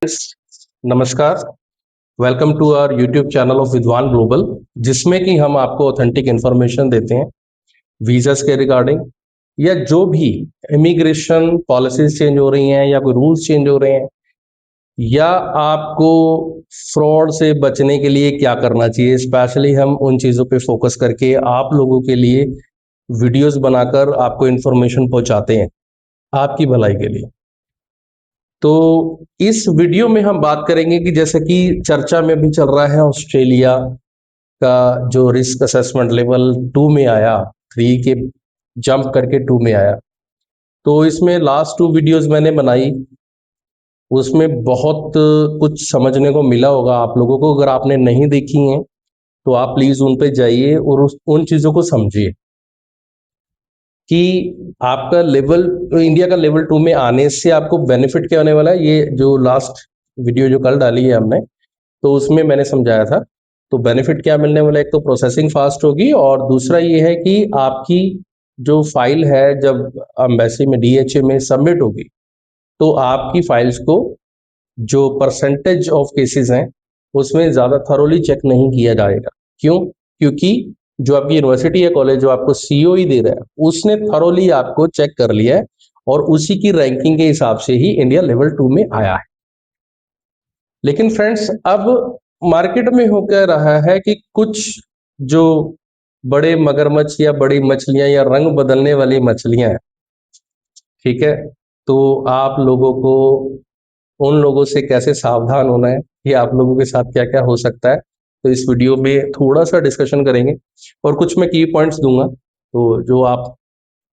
नमस्कार। Welcome to our YouTube channel of Vidwan global, जिसमें कि हम आपको ऑथेंटिक इन्फॉर्मेशन देते हैं वीज़ास के रिगार्डिंग, या जो भी इमिग्रेशन पॉलिसीज चेंज हो रही हैं या कोई रूल्स चेंज हो रहे हैं, या आपको फ्रॉड से बचने के लिए क्या करना चाहिए। स्पेशली हम उन चीज़ों पे फोकस करके आप लोगों के लिए वीडियोस बनाकर आपको इन्फॉर्मेशन पहुंचाते हैं आपकी भलाई के लिए। तो इस वीडियो में हम बात करेंगे कि जैसे कि चर्चा में भी चल रहा है, ऑस्ट्रेलिया का जो रिस्क असेसमेंट लेवल 2 में आया, 3 के जंप करके 2 में आया। तो इसमें लास्ट 2 वीडियोस मैंने बनाई, उसमें बहुत कुछ समझने को मिला होगा आप लोगों को। अगर आपने नहीं देखी हैं तो आप प्लीज उन पे जाइए और उन चीजों को समझिए कि आपका लेवल, इंडिया का लेवल 2 में आने से आपको बेनिफिट क्या होने वाला है। ये जो लास्ट वीडियो जो कल डाली है हमने, तो उसमें मैंने समझाया था। तो बेनिफिट क्या मिलने वाला है, एक तो प्रोसेसिंग फास्ट होगी, और दूसरा ये है कि आपकी जो फाइल है जब एम्बेसी में डीएचए में सबमिट होगी, तो आपकी फाइल्स को जो परसेंटेज ऑफ केसेस हैं उसमें ज़्यादा थरोली चेक नहीं किया जाएगा। क्यों? क्योंकि जो आपकी यूनिवर्सिटी है, कॉलेज जो आपको सीओई दे रहा है, उसने थरोली आपको चेक कर लिया है और उसी की रैंकिंग के हिसाब से ही इंडिया लेवल 2 में आया है। लेकिन फ्रेंड्स, अब मार्केट में हो क्या रहा है कि कुछ जो बड़े मगरमच्छ या बड़ी मछलियां या रंग बदलने वाली मछलियां हैं, ठीक है, तो आप लोगों को उन लोगों से कैसे सावधान होना है, ये आप लोगों के साथ क्या क्या हो सकता है, तो इस वीडियो में थोड़ा सा डिस्कशन करेंगे और कुछ मैं की पॉइंट्स दूंगा, तो जो आप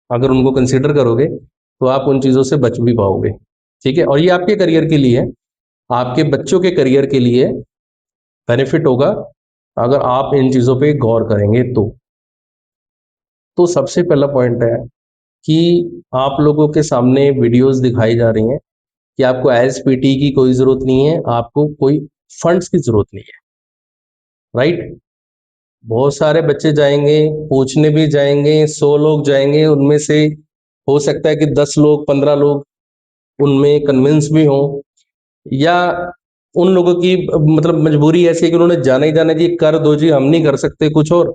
अगर उनको कंसिडर करोगे तो आप उन चीज़ों से बच भी पाओगे। ठीक है, और ये आपके करियर के लिए, आपके बच्चों के करियर के लिए बेनिफिट होगा अगर आप इन चीज़ों पे गौर करेंगे। तो सबसे पहला पॉइंट है कि आप लोगों के सामने वीडियोस दिखाई जा रही हैं कि आपको एसपीटी की कोई ज़रूरत नहीं है, आपको कोई फंड्स की ज़रूरत नहीं है, राइट। बहुत सारे बच्चे जाएंगे, पूछने भी जाएंगे, 100 लोग जाएंगे, उनमें से हो सकता है कि 10 लोग 15 लोग उनमें कन्विंस भी हों, या उन लोगों की मतलब मजबूरी ऐसी है कि उन्होंने जाना ही जाना जी, कर दो जी, हम नहीं कर सकते कुछ और,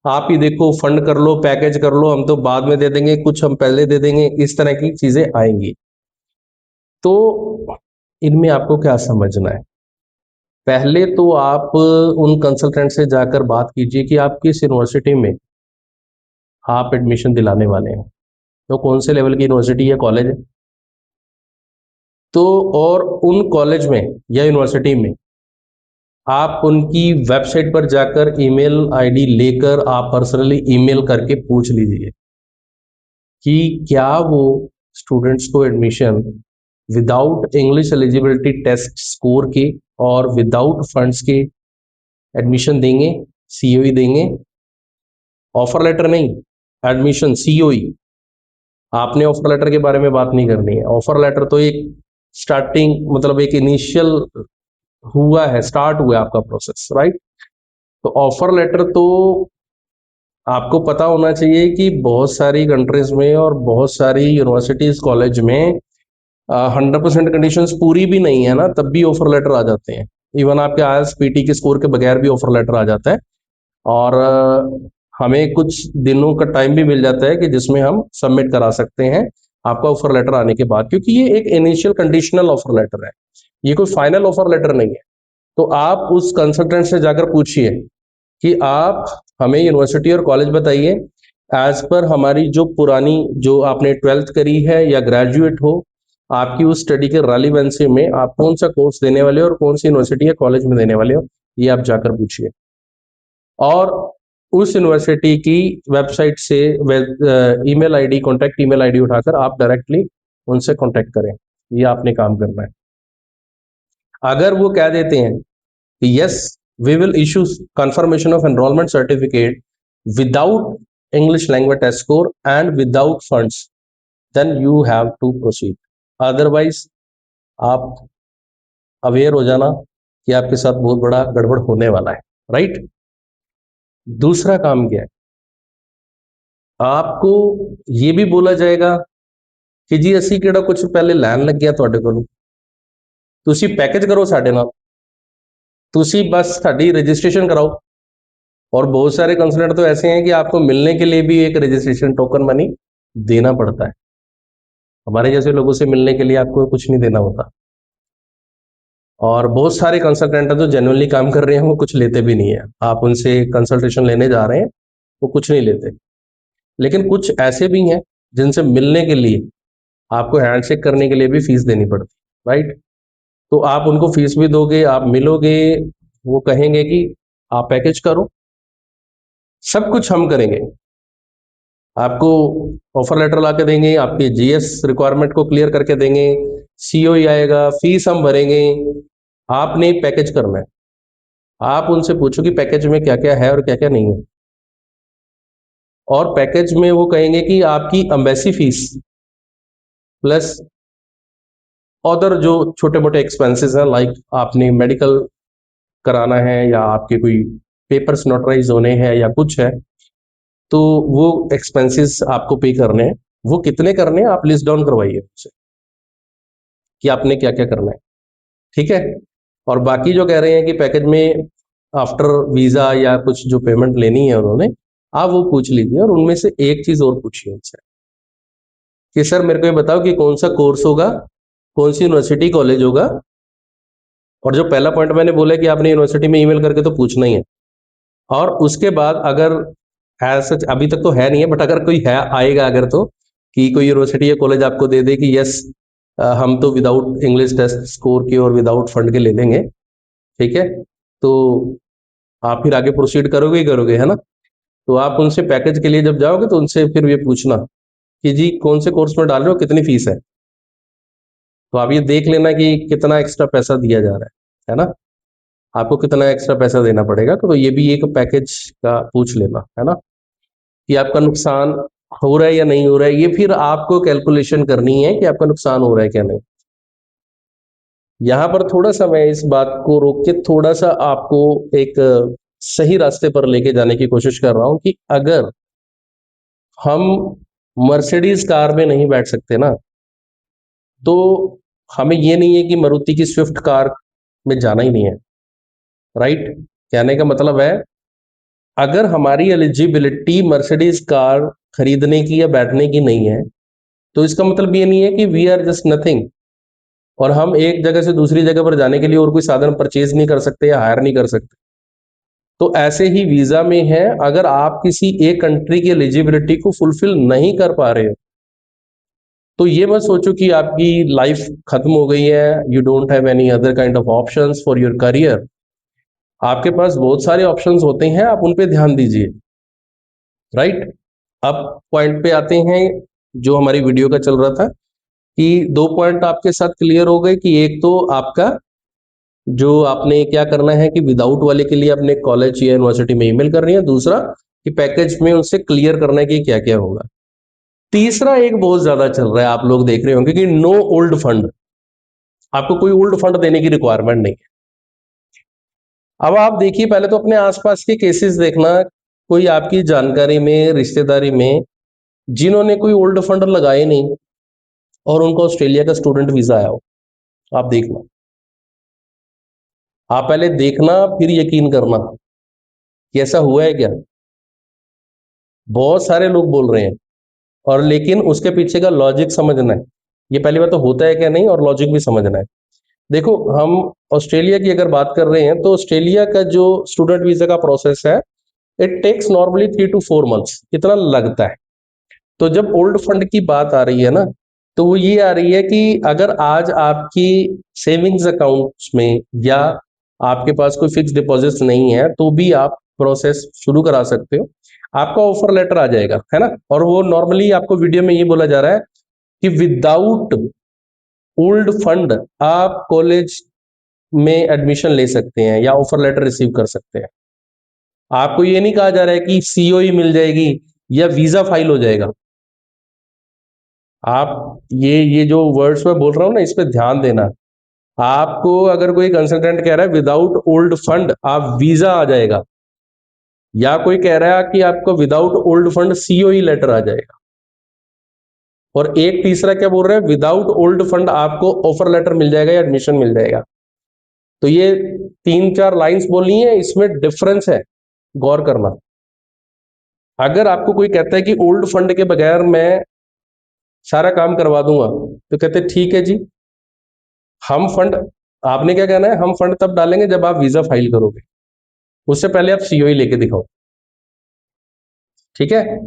आप ही देखो फंड कर लो, पैकेज कर लो, हम तो बाद में दे देंगे, कुछ हम पहले दे देंगे, इस तरह की चीजें आएंगी। तो इनमें आपको क्या समझना है, पहले तो आप उन कंसल्टेंट से जाकर बात कीजिए कि आप किस यूनिवर्सिटी में आप एडमिशन दिलाने वाले हैं, तो कौन से लेवल की यूनिवर्सिटी या कॉलेज है। तो और उन कॉलेज में या यूनिवर्सिटी में आप उनकी वेबसाइट पर जाकर ईमेल आईडी लेकर आप पर्सनली ईमेल करके पूछ लीजिए कि क्या वो स्टूडेंट्स को admission without English eligibility test score के और विदाउट फंड्स के एडमिशन देंगे, सीओई देंगे। ऑफर लेटर नहीं, एडमिशन सीओई। आपने ऑफर लेटर के बारे में बात नहीं करनी है। ऑफर लेटर तो एक स्टार्टिंग, मतलब एक इनिशियल हुआ है, स्टार्ट हुआ है आपका प्रोसेस, राइट। तो ऑफर लेटर तो आपको पता होना चाहिए कि बहुत सारी कंट्रीज में और बहुत सारी यूनिवर्सिटीज कॉलेज में 100% कंडीशंस पूरी भी नहीं है ना, तब भी ऑफर लेटर आ जाते हैं। इवन आपके आईएलटीएस पीटी के स्कोर के बगैर भी ऑफर लेटर आ जाता है, और हमें कुछ दिनों का टाइम भी मिल जाता है कि जिसमें हम सबमिट करा सकते हैं आपका ऑफर लेटर आने के बाद, क्योंकि ये एक इनिशियल कंडीशनल ऑफर लेटर है, ये कोई फाइनल ऑफर लेटर नहीं है। तो आप उस कंसल्टेंट से जाकर पूछिए कि आप हमें यूनिवर्सिटी और कॉलेज बताइए, एज पर हमारी जो पुरानी, जो आपने 12th करी है या ग्रेजुएट हो, आपकी उस स्टडी के रेलिवेंसी में आप कौन सा कोर्स देने वाले हो और कौन सी यूनिवर्सिटी या कॉलेज में देने वाले हो, ये आप जाकर पूछिए। और उस यूनिवर्सिटी की वेबसाइट से email ID, contact email ID उठाकर आप डायरेक्टली उनसे कॉन्टैक्ट करें, ये आपने काम करना है। अगर वो कह देते हैं कि yes, we will issue confirmation of enrollment certificate without English language test score and without funds, then you have to proceed. Otherwise आप अवेयर हो जाना कि आपके साथ बहुत बड़ा गड़बड़ होने वाला है, राइट। दूसरा काम क्या है, आपको ये भी बोला जाएगा कि जी असी केड़ा कुछ पहले लैन लग गया तुहाडे कोलों, ਤੁਸੀਂ पैकेज करो साढ़े नाल, ਤੁਸੀਂ बस साड़ी रजिस्ट्रेशन कराओ। और बहुत सारे कंसल्टेंट तो ऐसे हैं कि आपको मिलने के लिए भी एक रजिस्ट्रेशन टोकन मनी देना पड़ता है। हमारे जैसे लोगों से मिलने के लिए आपको कुछ नहीं देना होता। और बहुत सारे कंसल्टेंट हैं जो जेन्युइनली काम कर रहे हैं, वो कुछ लेते भी नहीं है। आप उनसे कंसल्टेशन लेने जा रहे हैं, वो कुछ नहीं लेते। लेकिन कुछ ऐसे भी हैं जिनसे मिलने के लिए आपको हैंडशेक करने के लिए भी फीस देनी पड़ती, राइट? तो आप उनको फीस भी दोगे, आप मिलोगे, वो कहेंगे कि आप पैकेज करो, सब कुछ हम करेंगे। आपको ऑफर लेटर ला के देंगे, आपके जीएस रिक्वायरमेंट को क्लियर करके देंगे, सीओई आएगा, फीस हम भरेंगे। आपने पैकेज करना है। आप उनसे पूछो कि पैकेज में क्या क्या है और क्या क्या नहीं है। और पैकेज में वो कहेंगे कि आपकी एम्बेसी फीस प्लस अदर जो छोटे मोटे एक्सपेंसेस हैं, लाइक आपने मेडिकल कराना है या आपके कोई पेपर्स नोटराइज होने हैं या कुछ है, तो वो एक्सपेंसेस आपको पे करने हैं। वो कितने करने हैं आप लिस्ट डाउन करवाइए मुझसे कि आपने क्या क्या करना है, ठीक है? और बाकी जो कह रहे हैं कि पैकेज में आफ्टर वीजा या कुछ जो पेमेंट लेनी है उन्होंने, आप वो पूछ लीजिए। और उनमें से एक चीज और पूछिए उनसे कि सर मेरे को ये बताओ कि कौन सा कोर्स होगा, कौन सी यूनिवर्सिटी कॉलेज होगा। और जो पहला पॉइंट मैंने बोला कि आपने यूनिवर्सिटी में ईमेल करके तो पूछना ही है। और उसके बाद अगर है सच, अभी तक तो है नहीं है, बट अगर कोई है आएगा अगर, तो कि कोई यूनिवर्सिटी या कॉलेज आपको दे दे कि यस हम तो विदाउट इंग्लिश टेस्ट स्कोर के और विदाउट फंड के ले लेंगे, ठीक है, तो आप फिर आगे प्रोसीड करोगे ही करोगे, है ना? तो आप उनसे पैकेज के लिए जब जाओगे तो उनसे फिर ये पूछना कि जी कौन से कोर्स में डाल रहे हो, कितनी फीस है। तो आप ये देख लेना कि कितना एक्स्ट्रा पैसा दिया जा रहा है ना? आपको कितना एक्स्ट्रा पैसा देना पड़ेगा, तो ये भी एक पैकेज का पूछ लेना, है ना? कि आपका नुकसान हो रहा है या नहीं हो रहा है, ये फिर आपको कैलकुलेशन करनी है कि आपका नुकसान हो रहा है क्या नहीं। यहाँ पर थोड़ा सा मैं इस बात को रोक के थोड़ा सा आपको एक सही रास्ते पर लेके जाने की कोशिश कर रहा हूं कि अगर हम मर्सिडीज कार में नहीं बैठ सकते ना, तो हमें ये नहीं है कि मारुति की स्विफ्ट कार में जाना ही नहीं है, राइट? कहने का मतलब है अगर हमारी एलिजिबिलिटी मर्सिडीज कार खरीदने की या बैठने की नहीं है, तो इसका मतलब ये नहीं है कि वी आर जस्ट नथिंग और हम एक जगह से दूसरी जगह पर जाने के लिए और कोई साधन परचेज नहीं कर सकते या हायर नहीं कर सकते। तो ऐसे ही वीजा में है, अगर आप किसी एक कंट्री की एलिजिबिलिटी को फुलफिल नहीं कर पा रहे हो, तो ये मत सोचो कि आपकी लाइफ खत्म हो गई है, you don't have any other kind of options for your career. आपके पास बहुत सारे ऑप्शंस होते हैं, आप उन पे ध्यान दीजिए, राइट? अब पॉइंट पे आते हैं जो हमारी वीडियो का चल रहा था कि दो पॉइंट आपके साथ क्लियर हो गए कि एक तो आपका जो आपने क्या करना है कि विदाउट वाले के लिए अपने कॉलेज या यूनिवर्सिटी में ईमेल करनी है, दूसरा कि पैकेज में उनसे क्लियर करना है कि क्या क्या होगा। तीसरा एक बहुत ज्यादा चल रहा है, आप लोग देख रहे होंगे कि नो ओल्ड फंड। आपको कोई ओल्ड फंड देने की रिक्वायरमेंट नहीं है। अब आप देखिए, पहले तो अपने आसपास के केसेस देखना, कोई आपकी जानकारी में, रिश्तेदारी में जिन्होंने कोई ओल्ड फंड लगाए नहीं और उनको ऑस्ट्रेलिया का स्टूडेंट वीजा आया हो, आप देखना। आप पहले देखना फिर यकीन करना कि ऐसा हुआ है क्या। बहुत सारे लोग बोल रहे हैं, और लेकिन उसके पीछे का लॉजिक समझना है। ये पहली बात तो होता है क्या नहीं, और लॉजिक भी समझना है। देखो, हम ऑस्ट्रेलिया की अगर बात कर रहे हैं तो ऑस्ट्रेलिया का जो स्टूडेंट वीजा का प्रोसेस है, it takes normally 3 to 4 months, इतना लगता है। तो जब ओल्ड फंड की बात आ रही है ना, तो वो ये आ रही है कि अगर आज आपकी सेविंग्स अकाउंट्स में या आपके पास कोई फिक्स डिपॉजिट्स नहीं है, तो भी आप प्रोसेस शुरू करा सकते हो। आपका ऑफर लेटर आ जाएगा, है ना? और वो नॉर्मली आपको वीडियो में ये बोला जा रहा है कि विदाउट ओल्ड फंड आप कॉलेज में एडमिशन ले सकते हैं या ऑफर लेटर रिसीव कर सकते हैं। आपको ये नहीं कहा जा रहा है कि सीओई मिल जाएगी या वीजा फाइल हो जाएगा। आप ये जो वर्ड्स में बोल रहा हूं ना, इस पे ध्यान देना। आपको अगर कोई कंसल्टेंट कह रहा है विदाउट ओल्ड फंड आप वीजा आ जाएगा, या कोई कह रहा है कि आपको without old fund COE letter आ जाएगा, और एक तीसरा क्या बोल रहे हैं, विदाउट ओल्ड फंड आपको ऑफर लेटर मिल जाएगा या एडमिशन मिल जाएगा। तो ये 3-4 लाइंस बोलनी है, इसमें डिफरेंस है, गौर करना। अगर आपको कोई कहता है कि ओल्ड फंड के बगैर मैं सारा काम करवा दूंगा, तो कहते ठीक है जी, हम फंड, आपने क्या कहना है, हम फंड तब डालेंगे जब आप वीजा फाइल करोगे, उससे पहले आप सीओई लेके दिखाओ, ठीक है।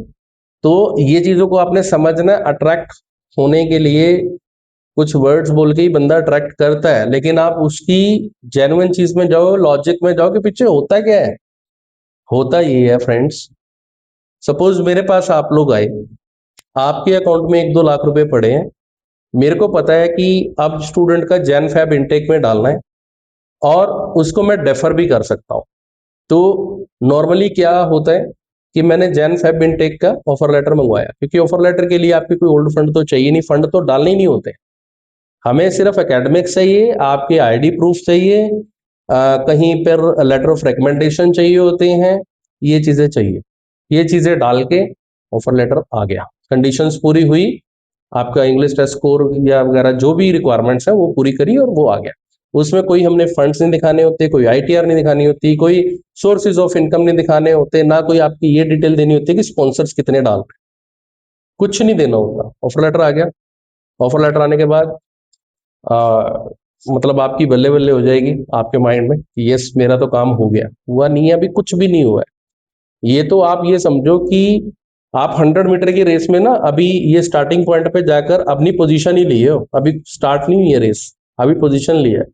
तो ये चीजों को आपने समझना, अट्रैक्ट होने के लिए कुछ वर्ड्स बोल के ही बंदा अट्रैक्ट करता है, लेकिन आप उसकी जेन्युइन चीज में जाओ, लॉजिक में जाओ कि पीछे होता क्या है। होता ये है फ्रेंड्स, सपोज मेरे पास आप लोग आए, आपके अकाउंट में 1-2 लाख रुपए पड़े हैं, मेरे को पता है कि अब स्टूडेंट का जैन फैब इनटेक में डालना है और उसको मैं डेफर भी कर सकता हूं। तो नॉर्मली क्या होता है कि मैंने जैन फैब इनटेक का ऑफर लेटर मंगवाया, क्योंकि ऑफर लेटर के लिए आपके कोई ओल्ड फंड तो चाहिए नहीं, फंड तो डालने ही नहीं होते, हमें सिर्फ एकेडमिक चाहिए, आपके आईडी प्रूफ चाहिए, कहीं पर लेटर ऑफ रिकमेंडेशन चाहिए होते हैं, ये चीजें चाहिए। ये चीजें डाल के ऑफर लेटर आ गया, कंडीशंस पूरी हुई, आपका इंग्लिश टेस्ट स्कोर या वगैरह जो भी रिक्वायरमेंट्स है वो पूरी करी और वो आ गया। उसमें कोई हमने फंड्स नहीं दिखाने होते, कोई आईटीआर नहीं दिखानी होती, कोई सोर्सेज ऑफ इनकम नहीं दिखाने होते, ना कोई आपकी ये डिटेल देनी होती है कि स्पॉन्सर्स कितने डाल रहे, कुछ नहीं देना होता। ऑफर लेटर आ गया, ऑफर लेटर आने के बाद मतलब आपकी बल्ले बल्ले हो जाएगी आपके माइंड में, यस मेरा तो काम हो गया। हुआ नहीं है, अभी कुछ भी नहीं हुआ है। ये तो आप ये समझो कि आप 100 मीटर की रेस में ना, अभी ये स्टार्टिंग पॉइंट पे जाकर अपनी पोजीशन ही ली है, अभी स्टार्ट नहीं हुई है रेस, अभी पोजीशन ली है,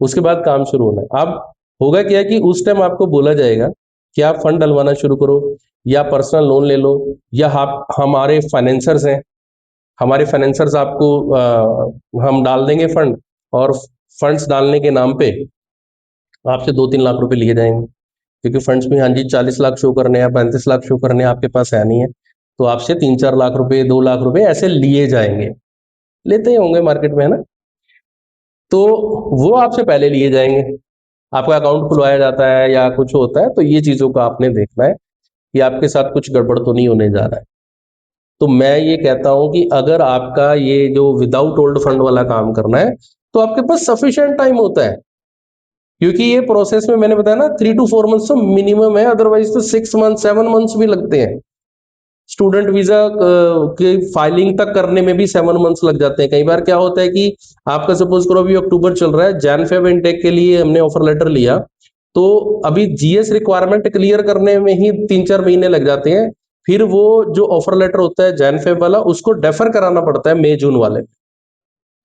उसके बाद काम शुरू होना है। अब होगा क्या कि उस टाइम आपको बोला जाएगा कि आप फंड डलवाना शुरू करो या पर्सनल लोन ले लो, या आप हमारे फाइनेंसर्स हैं, हमारे फाइनेंसर्स आपको हम डाल देंगे फंड, और फंड्स डालने के नाम पे आपसे 2-3 लाख रुपए लिए जाएंगे, क्योंकि फंड्स में हाँ जी 40 लाख शो करने हैं, 35 लाख शो करने हैं, आपके पास है नहीं है, तो आपसे 3-4 लाख रुपए, 2 लाख रुपए ऐसे लिए जाएंगे, लेते ही होंगे मार्केट में, है ना। तो वो आपसे पहले लिए जाएंगे, आपका अकाउंट खुलवाया जाता है या कुछ होता है, तो ये चीजों का आपने देखना है कि आपके साथ कुछ गड़बड़ तो नहीं होने जा रहा है। तो मैं ये कहता हूं कि अगर आपका ये जो विदाउट ओल्ड फंड वाला काम करना है, तो आपके पास सफिशिएंट टाइम होता है, क्योंकि ये प्रोसेस में मैंने बताया ना 3 to 4 मंथ्स तो मिनिमम है, अदरवाइज तो 6 मंथ 7 मंथ्स भी लगते हैं। स्टूडेंट वीजा की फाइलिंग तक करने में भी 7 मंथ्स लग जाते हैं। कई बार क्या होता है कि आपका सपोज करो अभी अक्टूबर चल रहा है, जैन फेब इनटेक के लिए हमने ऑफर लेटर लिया, तो अभी जीएस रिक्वायरमेंट क्लियर करने में ही 3-4 महीने लग जाते हैं, फिर वो जो ऑफर लेटर होता है जैन फेब वाला, उसको डेफर कराना पड़ता है मई जून वाले।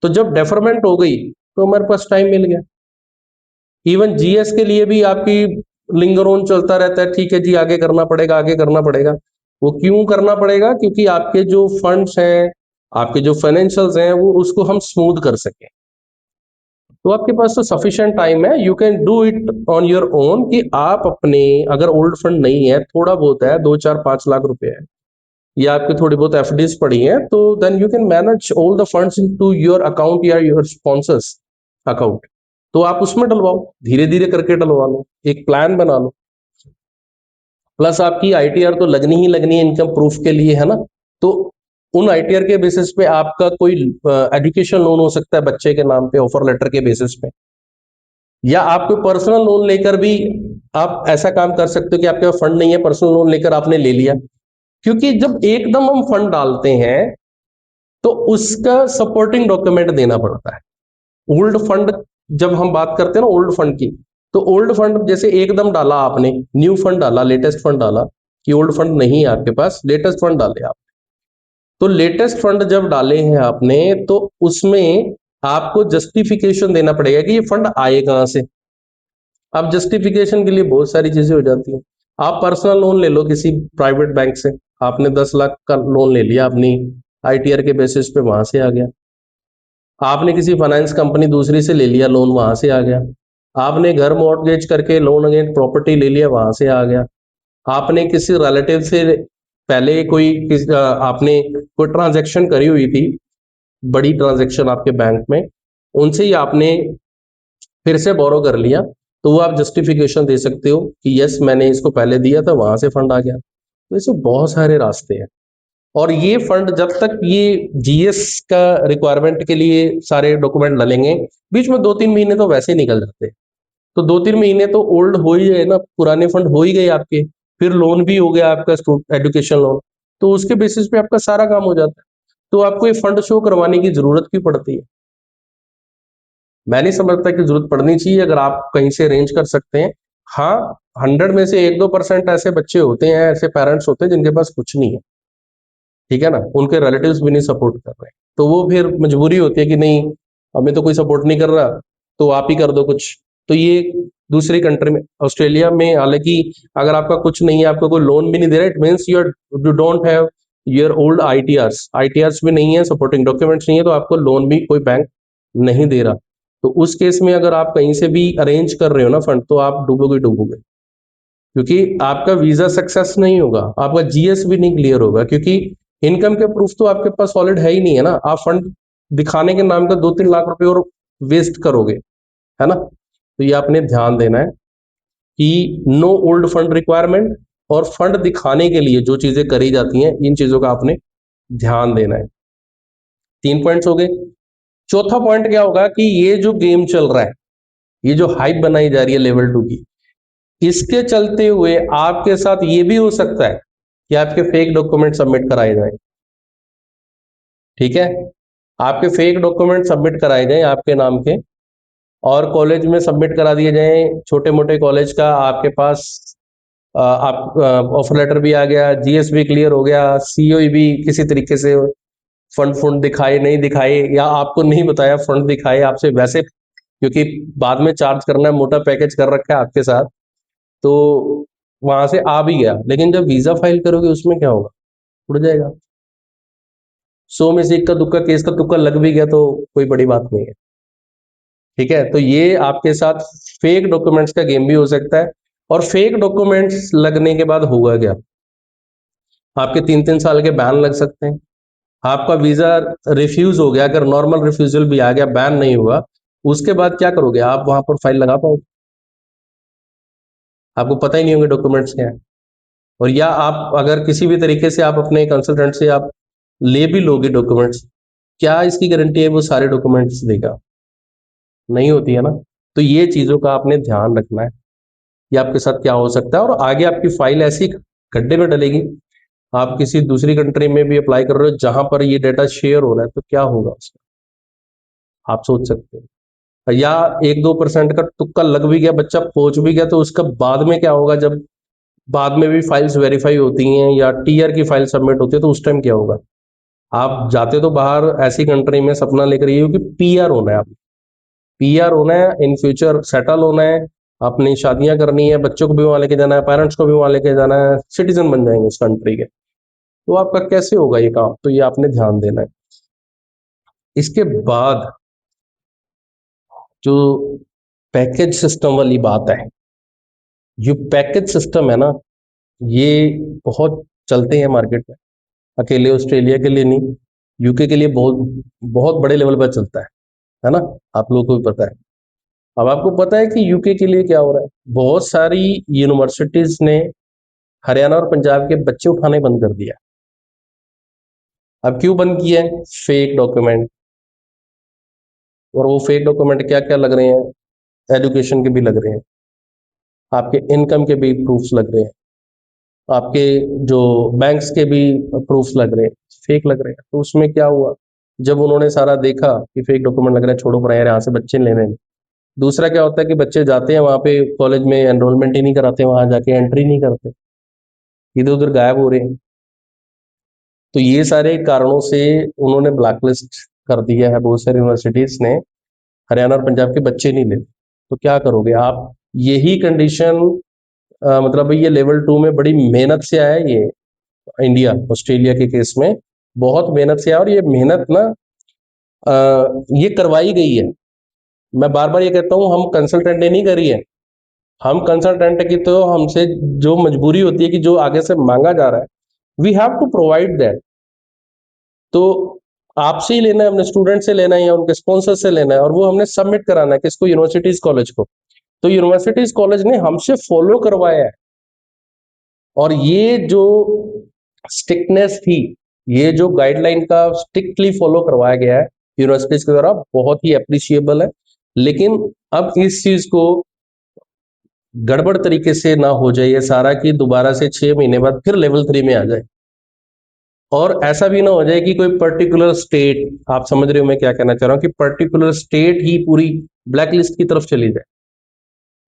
तो जब डेफरमेंट हो गई तो हमारे पास टाइम मिल गया। इवन जीएस के लिए भी आपकी लिंगर ऑन चलता रहता है, ठीक है जी आगे करना पड़ेगा, आगे करना पड़ेगा। वो क्यों करना पड़ेगा? क्योंकि आपके जो फंड्स हैं, आपके जो फाइनेंशियल्स हैं, वो उसको हम स्मूथ कर सकें। तो आपके पास तो सफिशिएंट टाइम है, you can do it on your own, कि आप अपने, अगर ओल्ड फंड नहीं है, थोड़ा बहुत है, 2-4-5 लाख रुपए है, या आपके थोड़ी बहुत एफडीज पड़ी हैं, तो then you can manage all the funds into your account या योर स्पॉन्सर्स अकाउंट। तो आप उसमें डलवाओ, धीरे धीरे करके डलवा लो, एक प्लान बना लो। प्लस आपकी आईटीआर तो लगनी ही लगनी है इनकम प्रूफ के लिए, है ना। तो उन आईटीआर के बेसिस पे आपका कोई एजुकेशन लोन हो सकता है बच्चे के नाम पे ऑफर लेटर के बेसिस पे, या आप कोई पर्सनल लोन लेकर भी आप ऐसा काम कर सकते हो कि आपके पास फंड नहीं है, पर्सनल लोन लेकर आपने ले लिया। क्योंकि जब एकदम हम फंड डालते हैं तो उसका सपोर्टिंग डॉक्यूमेंट देना पड़ता है। ओल्ड फंड, जब हम बात करते हैं ना ओल्ड फंड की, तो ओल्ड फंड जैसे एकदम डाला आपने, न्यू फंड डाला, लेटेस्ट फंड डाला, कि ओल्ड फंड नहीं है आपके पास, लेटेस्ट फंड डाले आप, तो लेटेस्ट फंड जब डाले हैं आपने, तो उसमें आपको जस्टिफिकेशन देना पड़ेगा कि ये फंड आए कहां से। अब जस्टिफिकेशन के लिए बहुत सारी चीजें हो जाती हैं। आप पर्सनल लोन ले लो किसी प्राइवेट बैंक से, आपने 10 लाख का लोन ले लिया अपनी आईटीआर के बेसिस पे, वहां से आ गया। आपने किसी फाइनेंस कंपनी दूसरी से ले लिया लोन, वहां से आ गया। आपने घर मॉर्टगेज करके लोन अगेंस्ट प्रॉपर्टी ले लिया, वहां से आ गया। आपने किसी रिलेटिव से पहले आपने कोई ट्रांजैक्शन करी हुई थी, बड़ी ट्रांजैक्शन आपके बैंक में, उनसे ही आपने फिर से बोरो कर लिया, तो वो आप जस्टिफिकेशन दे सकते हो कि यस मैंने इसको पहले दिया था, वहां से फंड आ गया। तो ऐसे बहुत सारे रास्ते हैं। और ये फंड जब तक ये जीएस का रिक्वायरमेंट के लिए सारे डॉक्यूमेंट डलेंगे, बीच में 2-3 महीने तो वैसे ही निकल जाते हैं। तो 2-3 महीने तो ओल्ड हो ही गए ना, पुराने फंड हो ही गए आपके, फिर लोन भी हो गया आपका एजुकेशन लोन, तो उसके बेसिस पे आपका सारा काम हो जाता है। तो आपको ये फंड शो करवाने की जरूरत क्यों पड़ती है? मैं नहीं समझता कि जरूरत पड़नी चाहिए अगर आप कहीं से अरेंज कर सकते हैं। हाँ, 100 में से 1-2% ऐसे बच्चे होते हैं, ऐसे पेरेंट्स होते हैं जिनके पास कुछ नहीं है, ठीक है ना, उनके रिलेटिव्स भी नहीं सपोर्ट कर रहे हैं, तो वो फिर मजबूरी होती है कि नहीं, हमें तो कोई सपोर्ट नहीं कर रहा, तो आप ही कर दो कुछ। तो ये दूसरी कंट्री में, ऑस्ट्रेलिया में हालांकि अगर आपका कुछ नहीं है, आपको कोई लोन भी नहीं दे रहा, it means you don't have your old ITRs भी नहीं है, सपोर्टिंग डॉक्यूमेंट्स नहीं है, तो आपको लोन भी कोई बैंक नहीं दे रहा। तो उस केस में अगर आप कहीं से भी अरेंज कर रहे हो ना फंड, तो आप डूबोगे, क्योंकि आपका वीजा सक्सेस नहीं होगा, आपका जीएस भी नहीं क्लियर होगा, क्योंकि इनकम के प्रूफ तो आपके पास सॉलिड है ही नहीं है ना, आप फंड दिखाने के नाम का 2-3 लाख रुपए और वेस्ट करोगे, है ना। तो ये आपने ध्यान देना है कि नो ओल्ड फंड रिक्वायरमेंट, और फंड दिखाने के लिए जो चीजें करी जाती हैं, इन चीजों का आपने ध्यान देना है। 3 पॉइंट्स हो गए। चौथा पॉइंट क्या होगा कि ये जो गेम चल रहा है, ये जो हाइप बनाई जा रही है लेवल 2 की, इसके चलते हुए आपके साथ ये भी हो सकता है कि आपके फेक डॉक्यूमेंट सबमिट कराए जाएं, ठीक है, आपके फेक डॉक्यूमेंट सबमिट कराए जाएं आपके नाम के, और कॉलेज में सबमिट करा दिए जाएं, छोटे मोटे कॉलेज का आपके पास आप ऑफर लेटर भी आ गया, जीएस भी क्लियर हो गया, सीओई भी किसी तरीके से फंड फंड दिखाए नहीं दिखाए, या आपको नहीं बताया फंड दिखाए आपसे वैसे, क्योंकि बाद में चार्ज करना है, मोटा पैकेज कर रखा है आपके साथ, तो वहां से आ भी गया, लेकिन जब वीजा फाइल करोगे उसमें क्या होगा? उड़ जाएगा। 100 में से इक्का दुक्का केस का तुक्का लग भी गया तो कोई बड़ी बात नहीं है, ठीक है। तो ये आपके साथ फेक डॉक्यूमेंट्स का गेम भी हो सकता है, और फेक डॉक्यूमेंट्स लगने के बाद होगा क्या, आपके 3-3 साल के बैन लग सकते हैं, आपका वीजा रिफ्यूज हो गया, अगर नॉर्मल रिफ्यूजल भी आ गया, बैन नहीं हुआ, उसके बाद क्या करोगे आप? वहां पर फाइल लगा पाओगे? आपको पता ही नहीं होंगे डॉक्यूमेंट्स क्या है। और या आप अगर किसी भी तरीके से आप अपने कंसल्टेंट से आप ले भी लोगे डॉक्यूमेंट्स, क्या इसकी गारंटी है वो सारे डॉक्यूमेंट्स देगा? नहीं होती है ना। तो ये चीजों का आपने ध्यान रखना है कि आपके साथ क्या हो सकता है, और आगे आपकी फाइल ऐसी गड्ढे में डलेगी, आप किसी दूसरी कंट्री में भी अप्लाई कर रहे हो जहां पर ये डेटा शेयर हो रहा है, तो क्या होगा उसका, आप सोच सकते हो। या 1-2% का तुक्का लग भी गया, बच्चा पहुंच भी गया, तो उसका बाद में क्या होगा, जब बाद में भी फाइल्स वेरीफाई होती हैं या टीआर की फाइल सबमिट होती है, तो उस टाइम क्या होगा? आप जाते तो बाहर ऐसी कंट्री में सपना लेकर ये हो कि पीआर होना है, आप पीआर होना है, इन फ्यूचर सेटल होना है, अपनी शादियां करनी है, बच्चों को भी वहां लेके जाना है, पेरेंट्स को भी वहां लेके जाना है, सिटीजन बन जाएंगे उस कंट्री के। तो आपका कैसे होगा ये काम? तो ये आपने ध्यान देना है। इसके बाद जो पैकेज सिस्टम वाली बात है, जो पैकेज सिस्टम है ना, ये बहुत चलते हैं मार्केट में, अकेले ऑस्ट्रेलिया के लिए नहीं, यूके के लिए बहुत बहुत बड़े लेवल पर चलता है ना, आप लोगों को भी पता है। अब आपको पता है कि यूके के लिए क्या हो रहा है, बहुत सारी यूनिवर्सिटीज ने हरियाणा और पंजाब के बच्चे उठाने बंद कर दिया। अब क्यों बंद किया है? Fake document. और वो फेक डॉक्यूमेंट क्या क्या लग रहे हैं? एजुकेशन के भी लग रहे हैं, आपके इनकम के भी प्रूफ्स लग रहे हैं, आपके जो बैंक्स के भी प्रूफ्स लग रहे हैं, फेक लग रहे हैं। तो उसमें क्या हुआ, जब उन्होंने सारा देखा कि फेक डॉक्यूमेंट लग रहे हैं, छोड़ो पर यार यहाँ से बच्चे लेने नहीं। दूसरा क्या होता है कि बच्चे जाते हैं वहाँ पे कॉलेज में, एनरोलमेंट ही नहीं कराते, वहां जाके एंट्री नहीं करते, इधर उधर गायब हो रहे हैं। तो ये सारे कारणों से उन्होंने ब्लैकलिस्ट कर दिया है, बहुत सारी यूनिवर्सिटीज ने हरियाणा और पंजाब के बच्चे नहीं लेते। तो क्या करोगे आप? यही कंडीशन, मतलब ये लेवल 2 में बड़ी मेहनत से आया ये, इंडिया ऑस्ट्रेलिया के केस में बहुत मेहनत से आया, और ये मेहनत ना ये करवाई गई है। मैं बार बार ये कहता हूँ, हम कंसल्टेंट ने नहीं करी है, हम कंसल्टेंट की तो हमसे जो मजबूरी होती है कि जो आगे से मांगा जा रहा है, we have to provide that. तो आपसे ही लेना है, अपने स्टूडेंट से लेना है या उनके स्पॉन्सर से लेना है, और वो हमने सबमिट कराना है किसको? यूनिवर्सिटीज कॉलेज को। तो यूनिवर्सिटीज कॉलेज ने हमसे फॉलो करवाया है। और ये जो स्टिकनेस थी ये जो गाइडलाइन का स्ट्रिक्टली फॉलो करवाया गया है यूनिवर्सिटीज के द्वारा, बहुत ही अप्रिशिएबल है। लेकिन अब इस चीज को गड़बड़ तरीके से ना हो जाए ये सारा, कि दोबारा से 6 महीने बाद फिर लेवल 3 में आ जाए, और ऐसा भी ना हो जाए कि कोई पर्टिकुलर स्टेट, आप समझ रहे हो मैं क्या कहना चाह रहा हूँ, कि पर्टिकुलर स्टेट ही पूरी ब्लैक लिस्ट की तरफ चली जाए।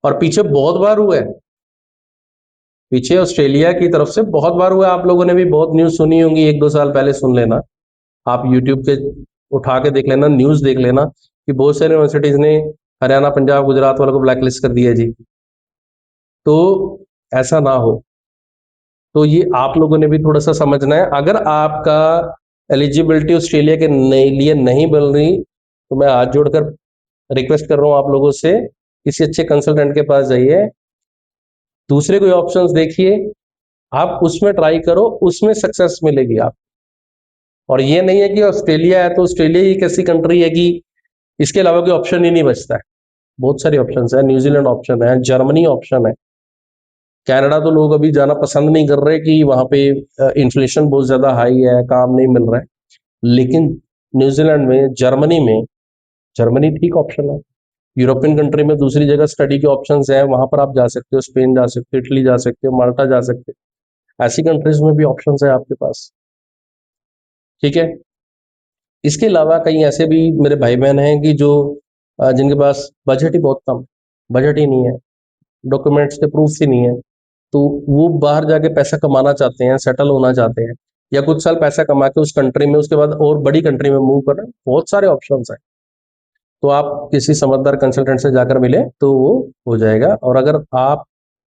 और पीछे बहुत बार हुआ है, पीछे ऑस्ट्रेलिया की तरफ से बहुत बार हुआ है। आप लोगों ने भी बहुत न्यूज सुनी होंगी, 1-2 साल पहले सुन लेना, आप यूट्यूब के उठा के देख लेना, न्यूज देख लेना, कि बहुत सारी यूनिवर्सिटीज ने हरियाणा, पंजाब, गुजरात वालों को ब्लैक लिस्ट कर दिया जी। तो ऐसा ना हो, तो ये आप लोगों ने भी थोड़ा सा समझना है। अगर आपका एलिजिबिलिटी ऑस्ट्रेलिया के लिए नहीं बन रही, तो मैं हाथ जोड़कर रिक्वेस्ट कर रहा हूँ आप लोगों से, किसी अच्छे कंसल्टेंट के पास जाइए, दूसरे कोई ऑप्शंस देखिए, आप उसमें ट्राई करो, उसमें सक्सेस मिलेगी आप। और ये नहीं है कि ऑस्ट्रेलिया है तो ऑस्ट्रेलिया ही एक ऐसी कंट्री है कि इसके अलावा कोई ऑप्शन ही नहीं बचता है। बहुत सारे ऑप्शन है, न्यूजीलैंड ऑप्शन है, जर्मनी ऑप्शन है, कनाडा तो लोग अभी जाना पसंद नहीं कर रहे कि वहां पे इन्फ्लेशन बहुत ज्यादा हाई है, काम नहीं मिल रहा है। लेकिन न्यूजीलैंड में, जर्मनी ठीक ऑप्शन है। यूरोपियन कंट्री में दूसरी जगह स्टडी के ऑप्शंस हैं, वहां पर आप जा सकते हो, स्पेन जा सकते हो, इटली जा सकते हो, माल्टा जा सकते हो, ऐसी कंट्रीज में भी ऑप्शंस है आपके पास। ठीक है। इसके अलावा कई ऐसे भी मेरे भाई बहन हैं कि जो जिनके पास बजट ही बहुत कम, बजट ही नहीं है, डॉक्यूमेंट्स के प्रूफ ही नहीं है, तो वो बाहर जाके पैसा कमाना चाहते हैं, सेटल होना चाहते हैं, या कुछ साल पैसा कमा के उस कंट्री में, उसके बाद और बड़ी कंट्री में मूव करना, बहुत सारे ऑप्शंस हैं। तो आप किसी समझदार कंसल्टेंट से जाकर मिले तो वो हो जाएगा। और अगर आप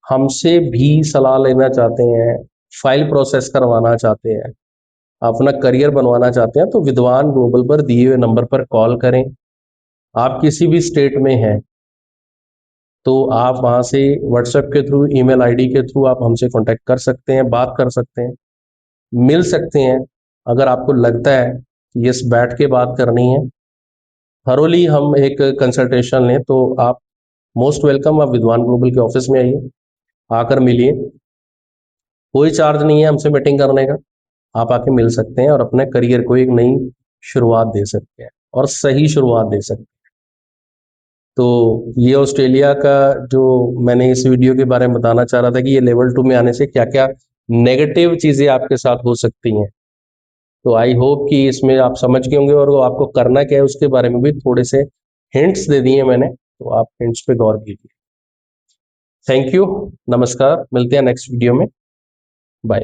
हमसे भी सलाह लेना चाहते हैं, फाइल प्रोसेस करवाना चाहते हैं, अपना करियर बनवाना चाहते हैं, तो विद्वान ग्लोबल पर दिए हुए नंबर पर कॉल करें। आप किसी भी स्टेट में हैं तो आप वहां से व्हाट्सएप के थ्रू, ईमेल आईडी के थ्रू आप हमसे कांटेक्ट कर सकते हैं, बात कर सकते हैं, मिल सकते हैं। अगर आपको लगता है कि यस, बैठ के बात करनी है, थरोली हम एक कंसल्टेशन लें, तो आप मोस्ट वेलकम, आप विद्वान ग्लोबल के ऑफिस में आइए, आकर मिलिए। कोई चार्ज नहीं है हमसे मीटिंग करने का, आप आके मिल सकते हैं और अपने करियर को एक नई शुरुआत दे सकते हैं, और सही शुरुआत दे सकते हैं। तो ये ऑस्ट्रेलिया का जो मैंने इस वीडियो के बारे में बताना चाह रहा था, कि ये लेवल 2 में आने से क्या क्या नेगेटिव चीजें आपके साथ हो सकती हैं। तो आई होप कि इसमें आप समझ गए होंगे, और वो आपको करना क्या है उसके बारे में भी थोड़े से हिंट्स दे दिए मैंने, तो आप हिंट्स पे गौर कीजिए। थैंक यू, नमस्कार, मिलते हैं नेक्स्ट वीडियो में।